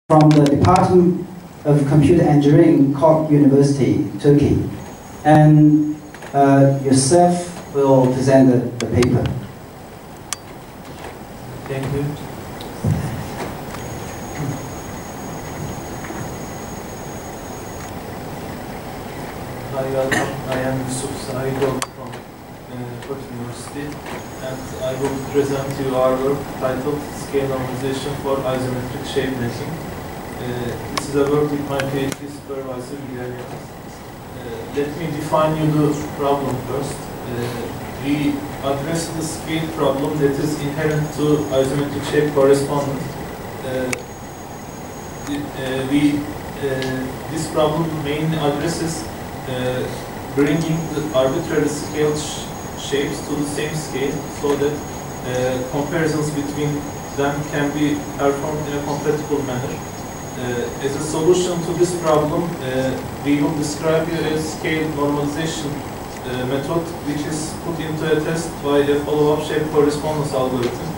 from the Department of Computer Engineering, Koç University, Turkey. And yourself will present the paper. Thank you. Hi, welcome. I am Yusuf Saido from Koç University, and I will present you our work titled Scale Normalization for Isometric Shape Mapping. This is a work with my PhD supervisor, Guilherme. Let me define you the problem first. We address the scale problem that is inherent to isometric shape correspondence. This problem mainly addresses bringing the arbitrary scale shapes to the same scale so that comparisons between them can be performed in a compatible manner. As a solution to this problem, we will describe you a scale normalization method which is put into a test by a follow-up shape correspondence algorithm.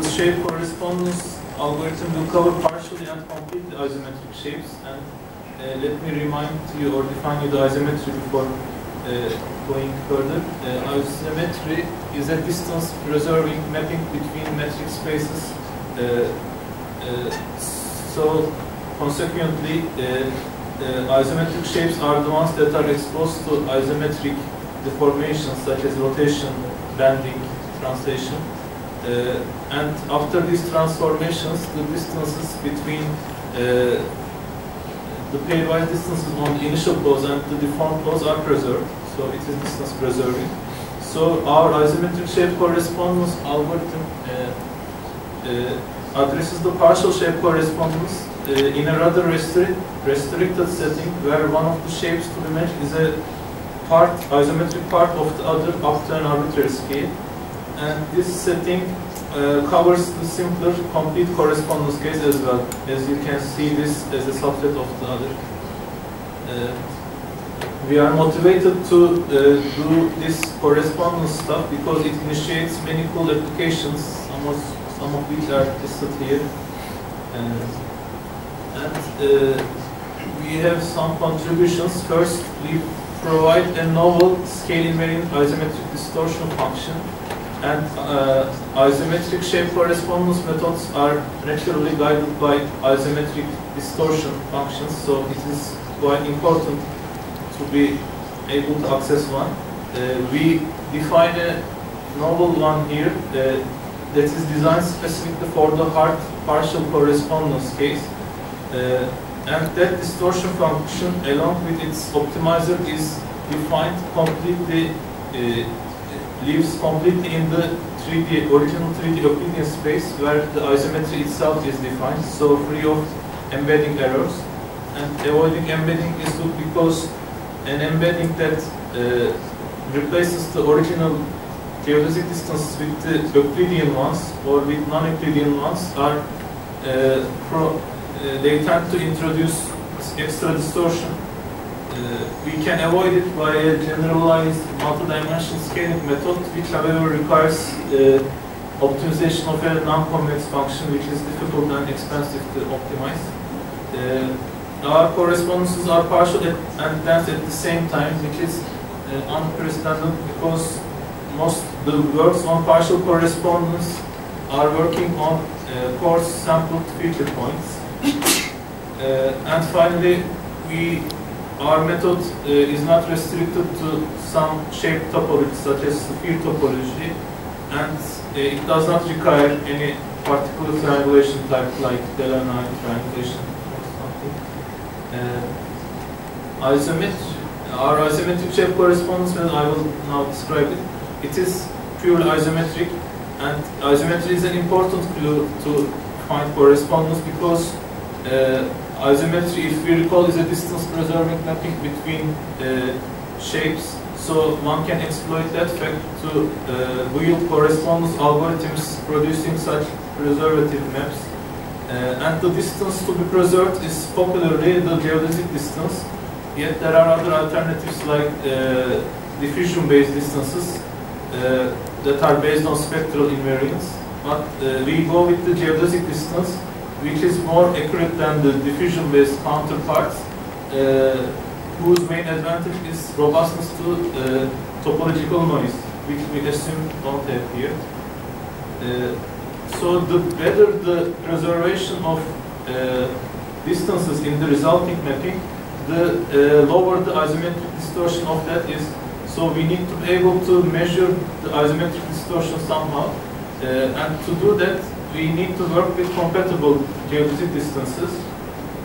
The shape correspondence algorithm will cover partially and completely isometric shapes, and let me remind you or define you the isometry before going further. Isometry is a distance preserving mapping between metric spaces. So consequently, isometric shapes are the ones that are exposed to isometric deformations such as rotation, bending, translation. And after these transformations, the distances between the pairwise distances on the initial pose and the deformed pose are preserved. So it is distance preserving. So our isometric shape correspondence algorithm addresses the partial shape correspondence in a rather restricted setting where one of the shapes to be matched is a isometric part of the other up to an arbitrary scale. And this setting covers the simpler complete correspondence case as well. As you can see this as a subset of the other. We are motivated to do this correspondence stuff because it initiates many cool applications, some of which are listed here. We have some contributions. First, we provide a novel scale-invariant isometric distortion function, and isometric shape correspondence methods are naturally guided by isometric distortion functions, so it is quite important to be able to access one. We define a novel one here that is designed specifically for the hard partial correspondence case. And that distortion function, along with its optimizer, is defined completely, lives completely in the original 3D Euclidean space where the isometry itself is defined, so free of embedding errors. And avoiding embedding is good because an embedding that replaces the original geodesic distances with the Euclidean ones or with non-Euclidean ones are they tend to introduce extra distortion. We can avoid it by a generalized multi-dimensional scaling method, which however requires optimization of a non-convex function, which is difficult and expensive to optimize. Our correspondences are partial and dense at the same time, which is unprecedented because most the works on partial correspondence are working on coarse sampled feature points. And finally, our method is not restricted to some shape topology such as sphere topology, and it does not require any particular triangulation type like Delaunay triangulation or something. Our isometric shape correspondence method, I will now describe it. It is purely isometric, and isometry is an important clue to find correspondence because isometry, if we recall, is a distance preserving mapping between shapes. So one can exploit that fact to build correspondence algorithms producing such preservative maps. And the distance to be preserved is popularly the geodesic distance. Yet there are other alternatives like diffusion-based distances that are based on spectral invariance. But we go with the geodesic distance which is more accurate than the diffusion-based counterparts, whose main advantage is robustness to topological noise, which we assume don't have here. So the better the preservation of distances in the resulting mapping, the lower the isometric distortion of that is. So we need to be able to measure the isometric distortion somehow. And to do that, we need to work with compatible geodesic distances.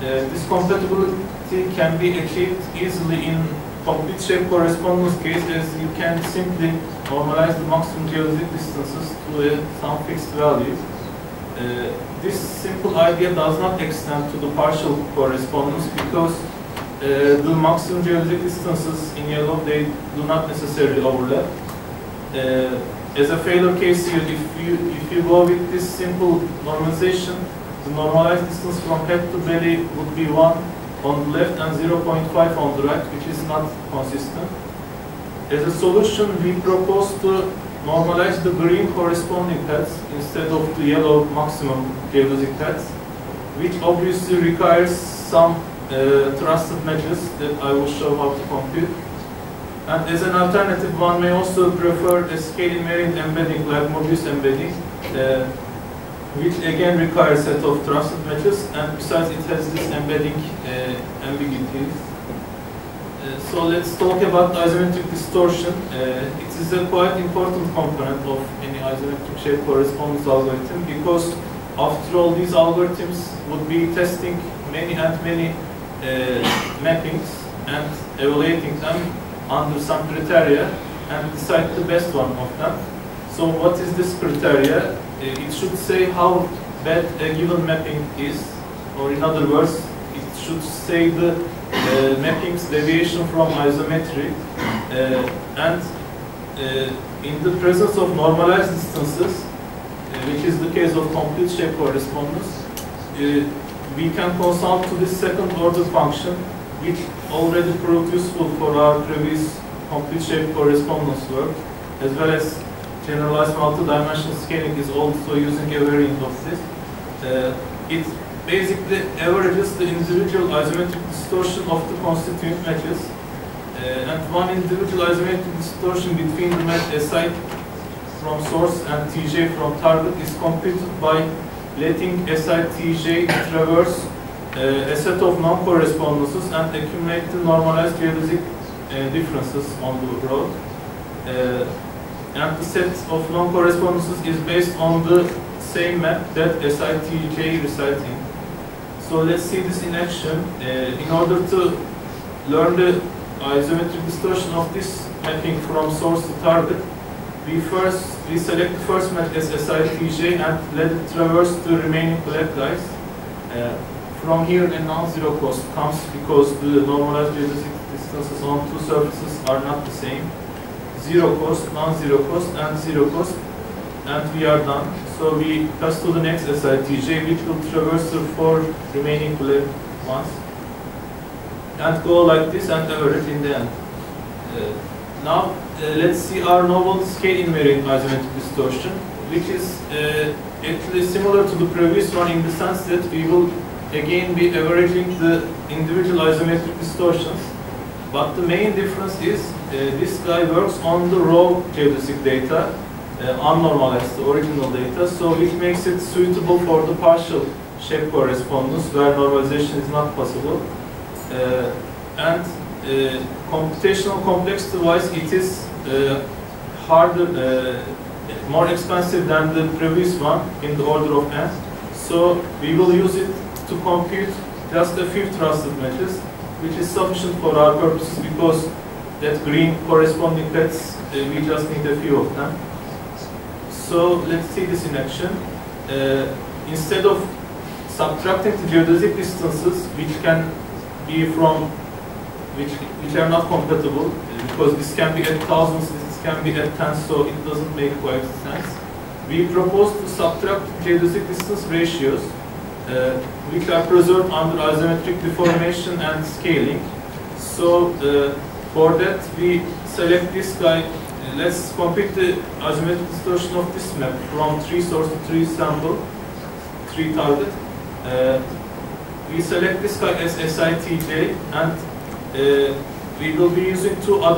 This compatibility can be achieved easily in complete shape correspondence case, as you can simply normalize the maximum geodesic distances to some fixed value. This simple idea does not extend to the partial correspondence because the maximum geodesic distances in yellow, they do not necessarily overlap. As a failure case here, if you go with this simple normalization, the normalized distance from head to belly would be 1 on the left and 0.5 on the right, which is not consistent. As a solution, we propose to normalize the green corresponding paths instead of the yellow maximum geodesic paths, which obviously requires some trusted matches that I will show how to compute. And as an alternative, one may also prefer a scale invariant embedding like Mobius embedding, which again requires a set of trusted matches, and besides it has this embedding ambiguities. So let's talk about isometric distortion. It is a quite important component of any isometric shape correspondence algorithm, because after all, these algorithms would be testing many and many mappings and evaluating them under some criteria and decide the best one of them. So what is this criteria? It should say how bad a given mapping is, or in other words, it should say the mapping's deviation from isometry, and in the presence of normalized distances, which is the case of complete shape correspondence, we can consult to this second order function, which already proved useful for our previous complete shape correspondence work, as well as generalized multi-dimensional scaling is also using a variant of this. It basically averages the individual isometric distortion of the constituent matches, and one individual isometric distortion between the match SI from source and TJ from target is computed by letting SI TJ traverse a set of non-correspondences and accumulate the normalized geodesic differences on the road. And the set of non-correspondences is based on the same map that SITJ resides in. So let's see this in action. In order to learn the isometric distortion of this mapping from source to target, we select the first map as SITJ and let it traverse the remaining black guys. From here, a non-zero cost comes because the normalized geodesic distances on two surfaces are not the same. Zero cost, non-zero cost, and zero cost, and we are done. So we pass to the next SITJ, which will traverse the 4 remaining black ones, and go like this and average in the end. Now let's see our novel scale invariant isometric distortion, which is actually similar to the previous one in the sense that we will again be averaging the individual isometric distortions. But the main difference is this guy works on the raw geodesic data, unnormalized, the original data, so it makes it suitable for the partial shape correspondence where normalization is not possible. And computational complexity-wise, it is harder, more expensive than the previous one in the order of n. So we will use it to compute just a few trusted matches, which is sufficient for our purposes because that green corresponding paths, we just need a few of them. So let's see this in action. Instead of subtracting the geodesic distances, which can be from, which are not compatible, because this can be at thousands, this can be at tens, so it doesn't make quite sense. We propose to subtract geodesic distance ratios, which are preserved under isometric deformation and scaling. So for that, we select this guy. Let's compute the isometric distortion of this map from 3 source to 3 sample, 3 target. We select this guy as SITJ, and we will be using two other